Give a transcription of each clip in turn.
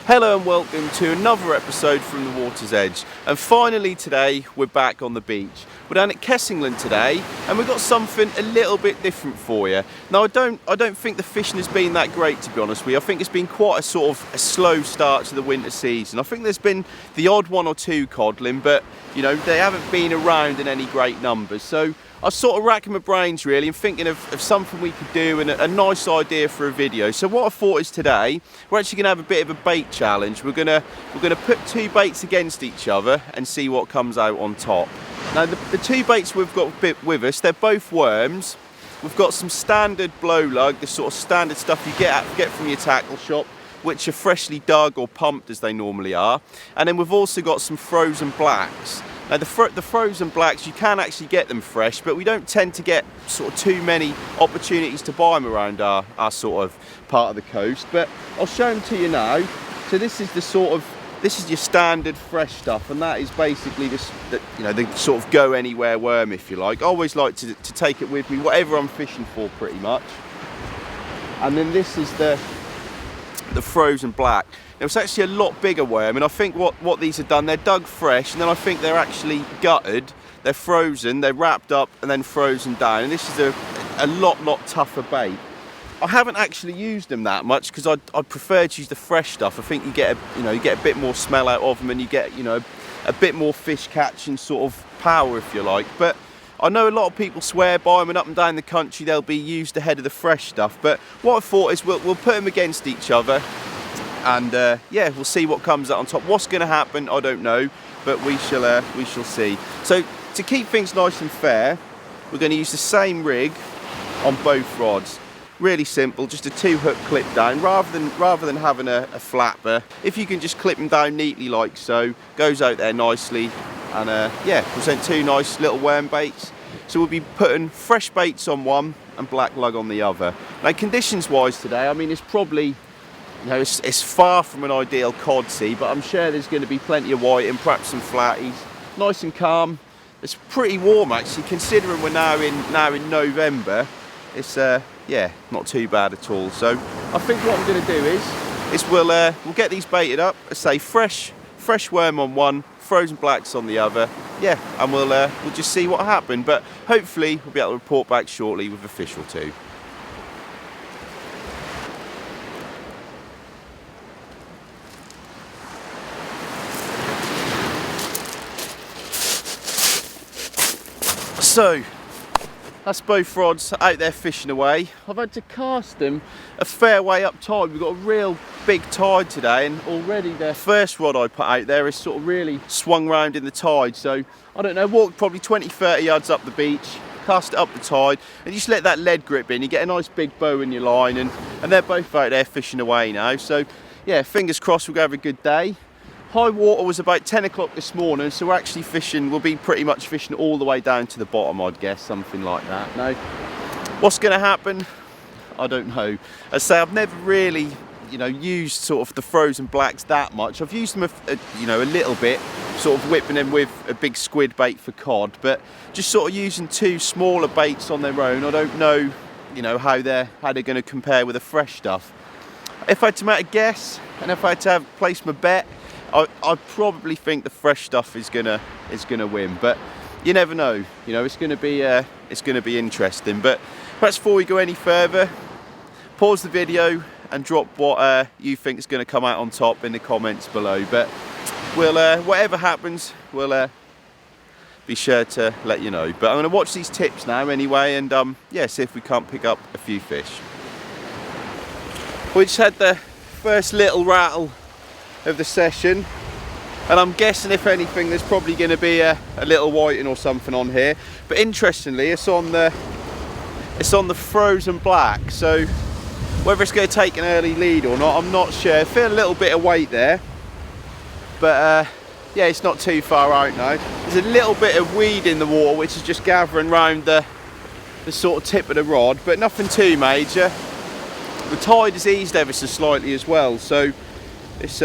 Hello and welcome to another episode from the water's edge, and finally today we're back on the beach. We're down at Kessingland today and we've got something a little bit different for you. Now I don't think the fishing has been that great, to be honest with you. I think it's been quite a sort of a slow start to the winter season. I think there's been the odd one or two codling, but you know, they haven't been around in any great numbers. So I was sort of racking my brains really and thinking of something we could do and a nice idea for a video. So what I thought is today, we're actually going to have a bit of a bait challenge. We're going to put two baits against each other and see what comes out on top. Now the two baits we've got with us, they're both worms. We've got some standard blow lug, the sort of standard stuff you get from your tackle shop, which are freshly dug or pumped as they normally are. And then we've also got some frozen blacks. Now the frozen blacks, you can actually get them fresh, but we don't tend to get sort of too many opportunities to buy them around our sort of part of the coast. But I'll show them to you now. So this is your standard fresh stuff, and that is basically the sort of go anywhere worm, if you like. I always like to take it with me, whatever I'm fishing for pretty much. And then this is the frozen black. Now it's actually a lot bigger worm, and I think what these have done, they're dug fresh, and then I think they're actually gutted, they're frozen, they're wrapped up and then frozen down, and this is a lot tougher bait. I haven't actually used them that much because I'd prefer to use the fresh stuff. I think you get a bit more smell out of them, and you get a bit more fish catching sort of power, if you like. But I know a lot of people swear by them, and up and down the country they'll be used ahead of the fresh stuff. But what I thought is we'll put them against each other, and yeah, we'll see what comes out on top. What's going to happen, I don't know, but we shall see. So to keep things nice and fair, we're going to use the same rig on both rods. Really simple, just a 2-hook clip down, rather than having a flapper. If you can just clip them down neatly like so, goes out there nicely, and yeah, present two nice little worm baits. So we'll be putting fresh baits on one and black lug on the other. Now conditions wise today, I mean, it's probably, it's far from an ideal cod sea, but I'm sure there's going to be plenty of white and perhaps some flatties. Nice and calm. It's pretty warm actually, considering we're now in November. It's yeah, not too bad at all. So I think what I'm going to do is we'll get these baited up. I say fresh worm on one, frozen blacks on the other. Yeah, and we'll just see what happened. But hopefully we'll be able to report back shortly with a fish or two. So that's both rods out there fishing away. I've had to cast them a fair way up tide. We've got a real big tide today, and already the first rod I put out there is sort of really swung round in the tide. So I don't know, walked probably 20-30 yards up the beach, cast it up the tide, and just let that lead grip in. You get a nice big bow in your line, and they're both out there fishing away now. So yeah, fingers crossed we'll have a good day. High water was about 10 o'clock this morning, so we're actually fishing, we'll be pretty much fishing all the way down to the bottom, I'd guess, something like that. Now, what's going to happen? I don't know. As I say, I've never really, used sort of the frozen blacks that much. I've used them a little bit, sort of whipping them with a big squid bait for cod, but just sort of using two smaller baits on their own. I don't know, how they're going to compare with the fresh stuff. If I had to make a guess, and if I had to place my bet, I probably think the fresh stuff is gonna win, but you never know. It's gonna be interesting. But perhaps before we go any further, pause the video and drop what you think is going to come out on top in the comments below. But we'll whatever happens, we'll be sure to let you know. But I'm going to watch these tips now anyway, and yeah, see if we can't pick up a few fish. We just had the first little rattle of the session, and I'm guessing if anything there's probably going to be a little whiting or something on here. But interestingly, it's on the frozen black, so whether it's going to take an early lead or not, I'm not sure. I feel a little bit of weight there, but yeah, it's not too far out now. There's a little bit of weed in the water which is just gathering around the sort of tip of the rod, but nothing too major. The tide has eased ever so slightly as well, so it's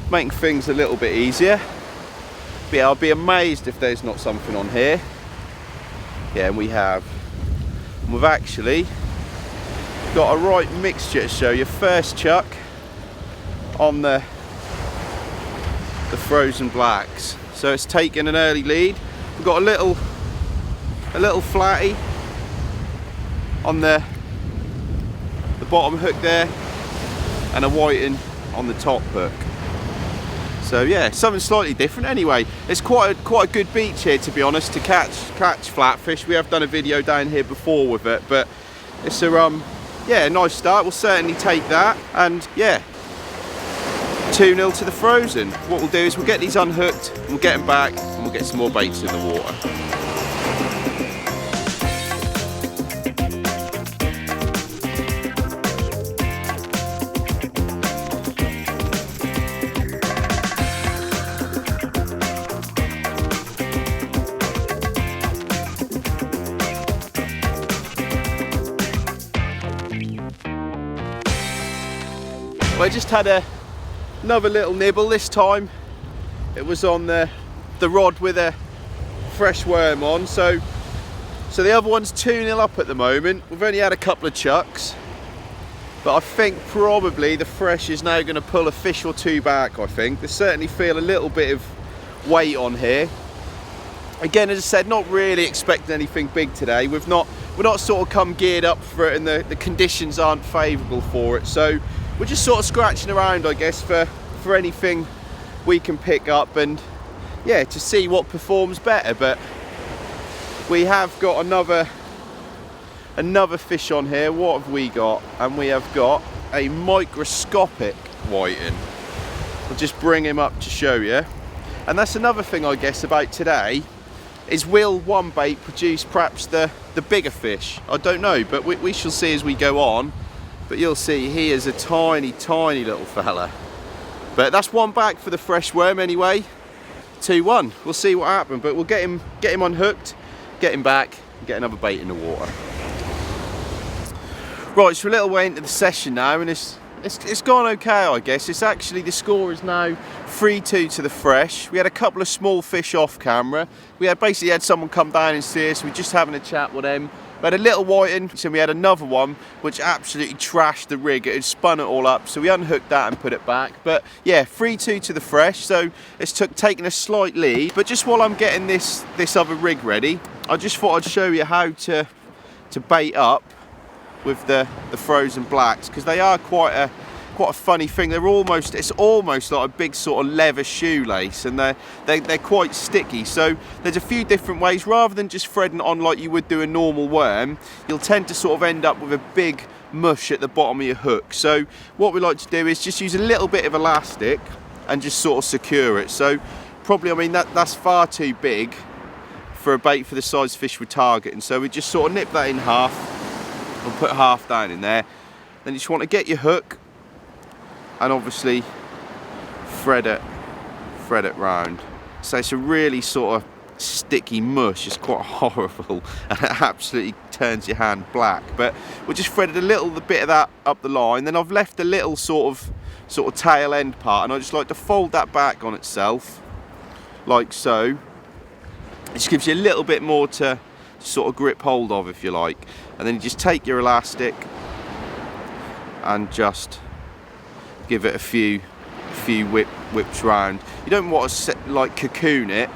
making things a little bit easier. But yeah, I'll be amazed if there's not something on here. Yeah, and we have. And we've actually got a right mixture to show you. First chuck, on the frozen blacks. So it's taken an early lead. We've got a little flatty on the bottom hook there, and a whiting on the top hook. So yeah, something slightly different. Anyway, it's quite a good beach here, to be honest, to catch flatfish. We have done a video down here before with it, but it's a nice start. We'll certainly take that. And yeah, 2-0 to the frozen. What we'll do is we'll get these unhooked, and we'll get them back, and we'll get some more baits in the water. Well, I just had another little nibble. This time it was on the rod with a fresh worm on. So the other one's 2-0 up at the moment. We've only had a couple of chucks, but I think probably the fresh is now going to pull a fish or two back. I think they certainly feel a little bit of weight on here. Again, as I said, not really expecting anything big today. We're not sort of come geared up for it, and the conditions aren't favourable for it. So we're just sort of scratching around, I guess, for anything we can pick up, and yeah, to see what performs better. But we have got another fish on here. What have we got? And we have got a microscopic whiting. I'll just bring him up to show you. And that's another thing, I guess, about today, is will one bait produce perhaps the bigger fish? I don't know, but we shall see as we go on. But you'll see he is a tiny little fella. But that's one back for the fresh worm anyway. 2-1. We'll see what happens, but we'll get him unhooked, get him back, and get another bait in the water. Right, so we're a little way into the session now, and it's gone okay, I guess. It's actually, the score is now 3-2 to the fresh. We had a couple of small fish off camera. We basically had someone come down and see us. We're just having a chat with them. We had a little whiting, so we had another one which absolutely trashed the rig. It had spun it all up, so we unhooked that and put it back. But yeah, 3-2 to the fresh, so it's taken a slight lead. But just while I'm getting this other rig ready, I just thought I'd show you how to bait up with the frozen blacks, because they are quite a funny thing. It's almost like a big sort of leather shoelace, and they're quite sticky. So there's a few different ways. Rather than just threading it on like you would do a normal worm, you'll tend to sort of end up with a big mush at the bottom of your hook. So what we like to do is just use a little bit of elastic and just sort of secure it. So probably, I mean, that's far too big for a bait for the size of fish we're targeting. So we just sort of nip that in half and put half down in there. Then you just want to get your hook and obviously thread it round. So it's a really sort of sticky mush. It's quite horrible, and it absolutely turns your hand black. But we just threaded a little bit of that up the line. Then I've left a little sort of tail end part, and I just like to fold that back on itself, like so. It just gives you a little bit more to sort of grip hold of, if you like. And then you just take your elastic and just give it a few whips round. You don't want to like cocoon it,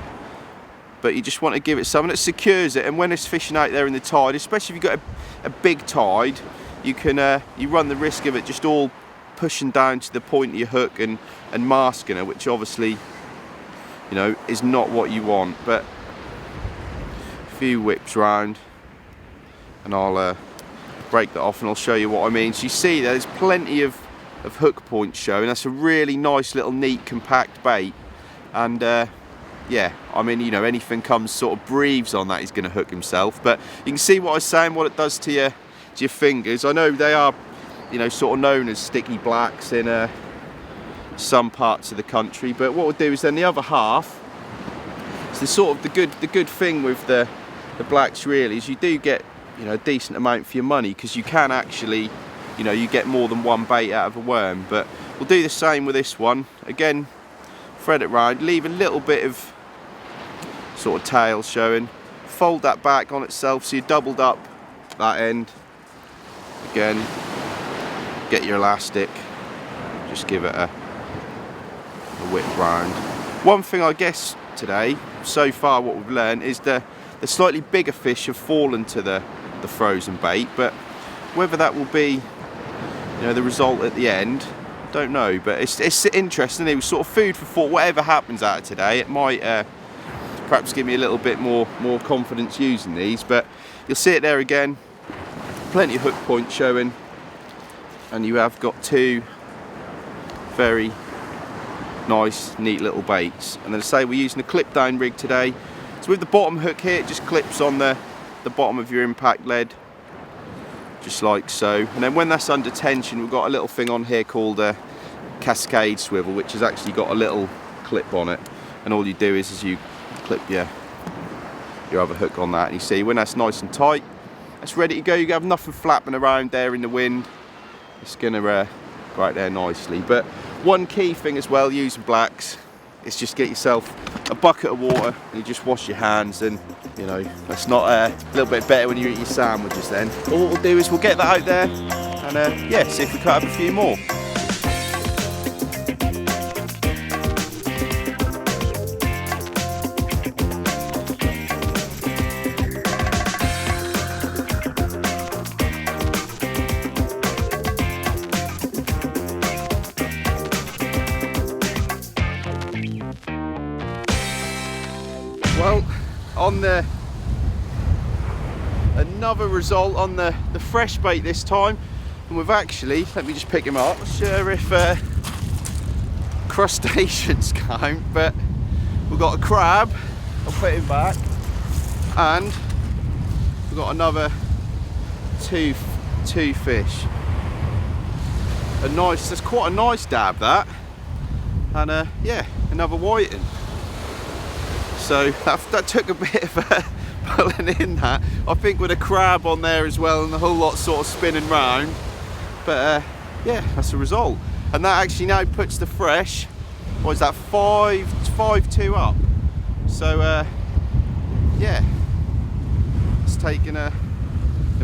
but you just want to give it something that secures it. And when it's fishing out there in the tide, especially if you've got a big tide, you can you run the risk of it just all pushing down to the point of your hook and masking it, which obviously, you know, is not what you want. But a few whips round, and I'll break that off and I'll show you what I mean. So you see there's plenty of hook points showing. That's a really nice little neat compact bait, and yeah, I mean, you know, anything comes sort of breathes on that, he's going to hook himself. But you can see what I was saying, what it does to your fingers. I know they are, you know, sort of known as sticky blacks in some parts of the country, but what we'll do is then the other half, it's the sort of the good thing with the blacks really is you do get, you know, a decent amount for your money, because you can actually, you know, you get more than one bait out of a worm. But we'll do the same with this one. Again, thread it round, leave a little bit of sort of tail showing, fold that back on itself so you doubled up that end. Again, get your elastic, just give it a whip round. One thing I guess today, so far what we've learned, is the slightly bigger fish have fallen to the frozen bait, but whether that will be, you know, the result at the end, don't know. But it's interesting. It was sort of food for thought. Whatever happens out of today, it might perhaps give me a little bit more confidence using these. But you'll see it there again, plenty of hook points showing, and you have got two very nice, neat little baits. And as I say, we're using a clip down rig today. So with the bottom hook here, it just clips on the bottom of your impact lead, just like so. And then when that's under tension, we've got a little thing on here called a cascade swivel, which has actually got a little clip on it. And all you do is you clip your other hook on that, and you see when that's nice and tight, that's ready to go. You have nothing flapping around there in the wind. It's gonna go out there nicely. But one key thing as well using blacks is just get yourself a bucket of water and you just wash your hands, and you know, that's not a little bit better when you eat your sandwiches then. But what we'll do is we'll get that out there and yeah, see if we cut up a few more. Well, on another result on the fresh bait this time, and we've actually, let me just pick him up, not sure if crustaceans count, but we've got a crab, I'll put him back, and we've got another two fish. That's quite a nice dab, that, and yeah, another whiting. So that took a bit of pulling in that. I think with a crab on there as well and the whole lot sort of spinning round. But yeah, that's the result. And that actually now puts the fresh, what is that, 5-2 up. So yeah, it's taken a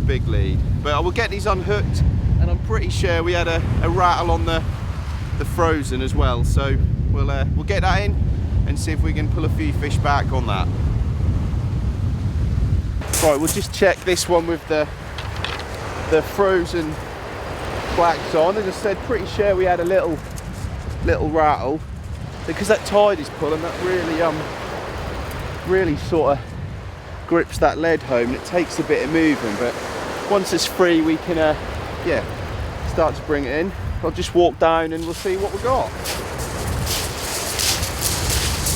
big lead. But I will get these unhooked, and I'm pretty sure we had a rattle on the frozen as well. So we'll get that in and see if we can pull a few fish back on that. Right, we'll just check this one with the frozen blacks on. As I said, pretty sure we had a little rattle, because that tide is pulling. That really sort of grips that lead home, and it takes a bit of moving. But once it's free, we can yeah, start to bring it in. I'll just walk down and we'll see what we got.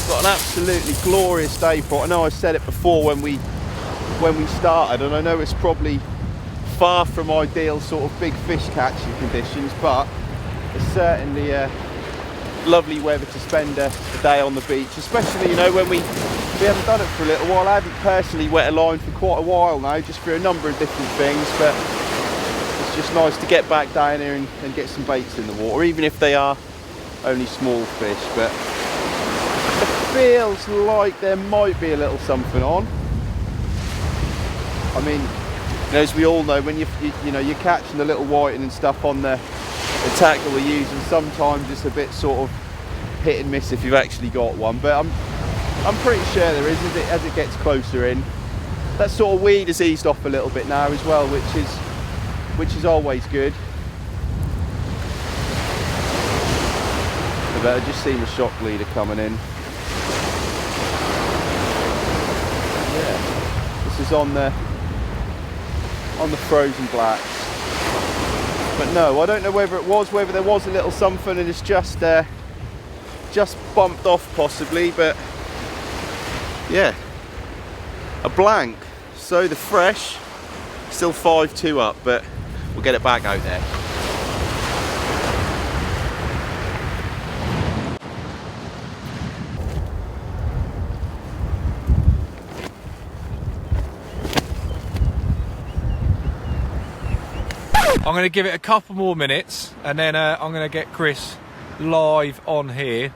Got an absolutely glorious day for it. I know I said it before when we started, and I know it's probably far from ideal sort of big fish catching conditions, but it's certainly lovely weather to spend a day on the beach, especially, you know, when we haven't done it for a little while. I haven't personally wet a line for quite a while now, just for a number of different things, but it's just nice to get back down here and get some baits in the water, even if they are only small fish. But feels like there might be a little something on. I mean, you know, as we all know, when you're catching the little whiting and stuff on the tackle we're using, sometimes it's a bit sort of hit and miss if you've actually got one. But I'm pretty sure there is as it gets closer in. That sort of weed has eased off a little bit now as well, which is always good. But I just seen the shock leader coming in. Yeah, this is on the frozen blacks. But no, I don't know whether there was a little something and it's just bumped off possibly, but yeah, a blank. So the fresh still 5-2 up, but we'll get it back out there. I'm going to give it a couple more minutes, and then I'm going to get Chris live on here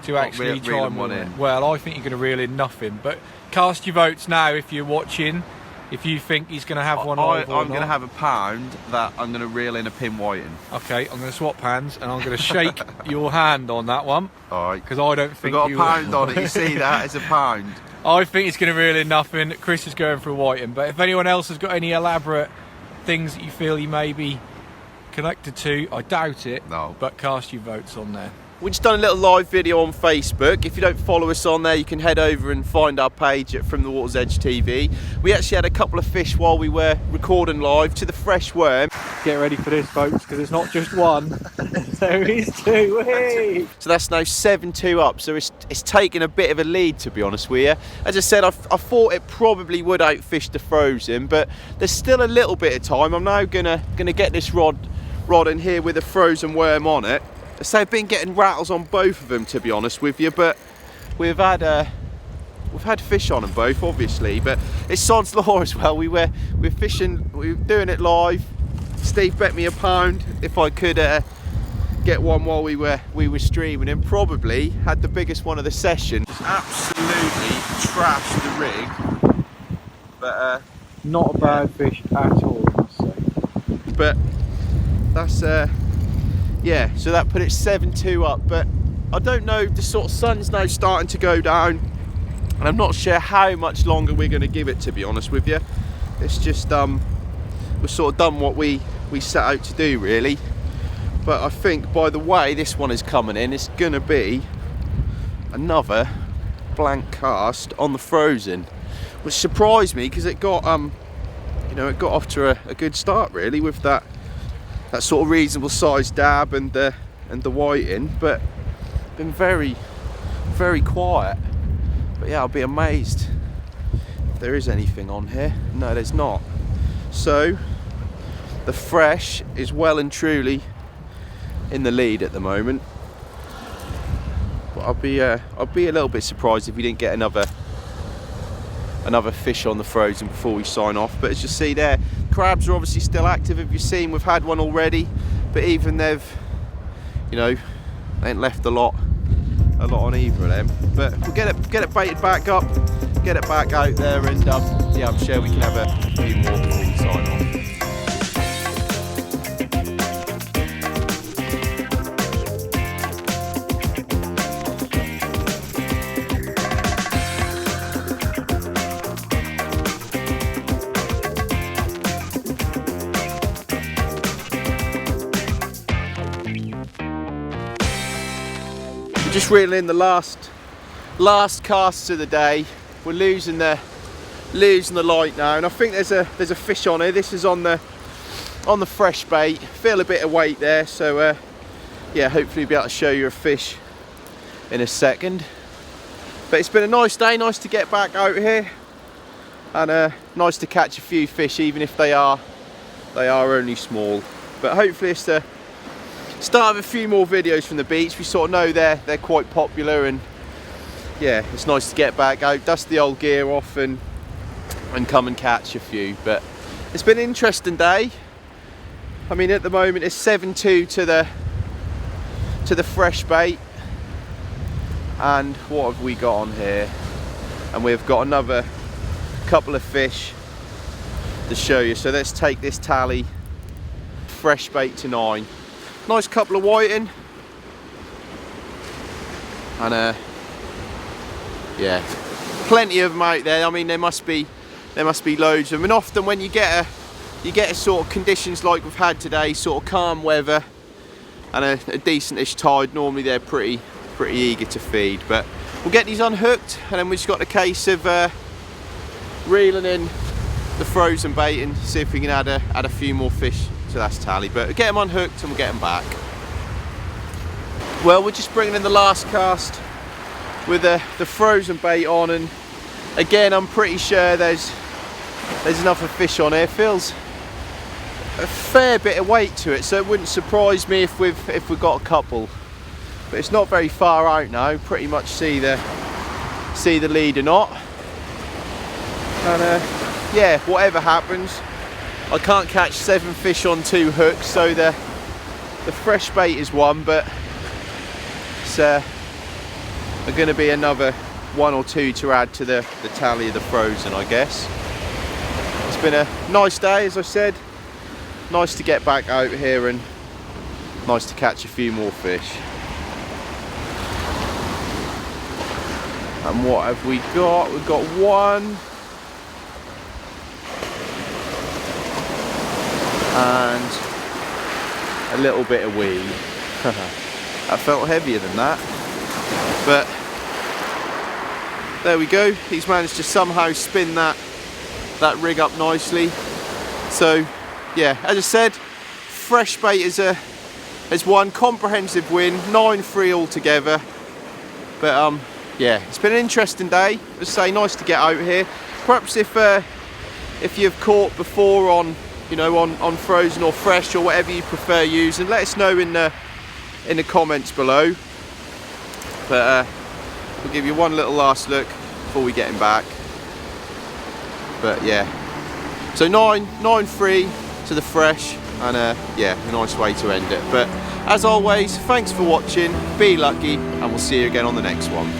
to actually try and reel in. Well, I think you're going to reel in nothing, but cast your votes now if you're watching. if you think he's going to have one live or I'm going to not. have a pound that I'm going to reel in a pin whiting. Okay, I'm going to swap hands and I'm going to shake your hand on that one. Alright. Because I don't think We've got a pound on it, you see that? It's a pound. I think it's going to reel in nothing. Chris is going for a whiting. But if anyone else has got any elaborate things that you feel he may be connected to, I doubt it. No. But cast your votes on there. We just done a little live video on Facebook. If you don't follow us on there, you can head over and find our page at From the Water's Edge TV. We actually had a couple of fish while we were recording live to the fresh worm. Get ready for this, folks, because it's not just one. There is two. Hey! So that's now 7-2 up. So it's taken a bit of a lead, to be honest with you. As I said, I thought it probably would outfish the frozen, but there's still a little bit of time. I'm now gonna get this rod in here with a frozen worm on it. So I've been getting rattles on both of them, to be honest with you, but we've had fish on them both, obviously. But it's sod's law as well. We're fishing, we were doing it live. Steve bet me a pound if I could get one while we were streaming, and probably had the biggest one of the session. Just absolutely trashed the rig, but Not a bad fish at all, I must say. but that's yeah, so that put it 7-2 up. But I don't know, the sort of sun's now starting to go down, and I'm not sure how much longer we're going to give it, to be honest with you. It's just we've sort of done what we set out to do, really. But I think by the way this one is coming in, it's going to be another blank cast on the frozen, which surprised me because it got you know, it got off to a good start, really, with that sort of reasonable sized dab and the whiting, but been very quiet. But yeah, I'll be amazed if there is anything on here. No, there's not. So the fresh is well and truly in the lead at the moment. But I'll be a little bit surprised if we didn't get another fish on the frozen before we sign off. But as you see there, crabs are obviously still active. If you've seen, we've had one already, but even they've, you know, they ain't left a lot on either of them. But we'll get it baited back up, get it back out there, and yeah, I'm sure we can have a few more before we sign off. Just reeling in the last casts of the day. We're losing the light now, and I think there's a fish on here. This is on the fresh bait. Feel a bit of weight there, so yeah, hopefully be able to show you a fish in a second. But it's been a nice day, nice to get back out here, and nice to catch a few fish, even if they are only small. But hopefully it's the start of a few more videos from the beach. We sort of know they're quite popular, and yeah, it's nice to get back out, dust the old gear off, and come and catch a few. But it's been an interesting day. I mean, at the moment it's 7-2 to the fresh bait. And what have we got on here? And we've got another couple of fish to show you. So let's take this tally. Fresh bait to 9. Nice couple of whiting, and yeah, plenty of them out there. I mean, there must be loads of them. And often when you get a sort of conditions like we've had today, sort of calm weather and a decentish tide, normally they're pretty eager to feed. But we'll get these unhooked, and then we've just got the case of reeling in the frozen bait and see if we can add a few more fish. So that's tally, but we'll get them unhooked and we'll get them back. Well, we're just bringing in the last cast with the frozen bait on, and again, I'm pretty sure there's enough of fish on here. Feels a fair bit of weight to it, so it wouldn't surprise me if we've got a couple. But it's not very far out now. Pretty much see the leader knot, and yeah, whatever happens, I can't catch 7 fish on 2 hooks, so the fresh bait is one, but it's going to be another 1 or 2 to add to the tally of the frozen, I guess. been a nice day, as I said. Nice to get back out here and nice to catch a few more fish. And what have we got? We've got one. And a little bit of weed. That felt heavier than that. But there we go. He's managed to somehow spin that rig up nicely. So yeah, as I said, fresh bait is one comprehensive win, 9-3 altogether. But yeah, it's been an interesting day. As I say, nice to get out here. Perhaps if you've caught before on, you know, on frozen or fresh or whatever you prefer using, let us know in the comments below. But we'll give you one little last look before we get him back. But yeah, so 9-3 to the fresh, and yeah, a nice way to end it. But as always, thanks for watching, be lucky, and we'll see you again on the next one.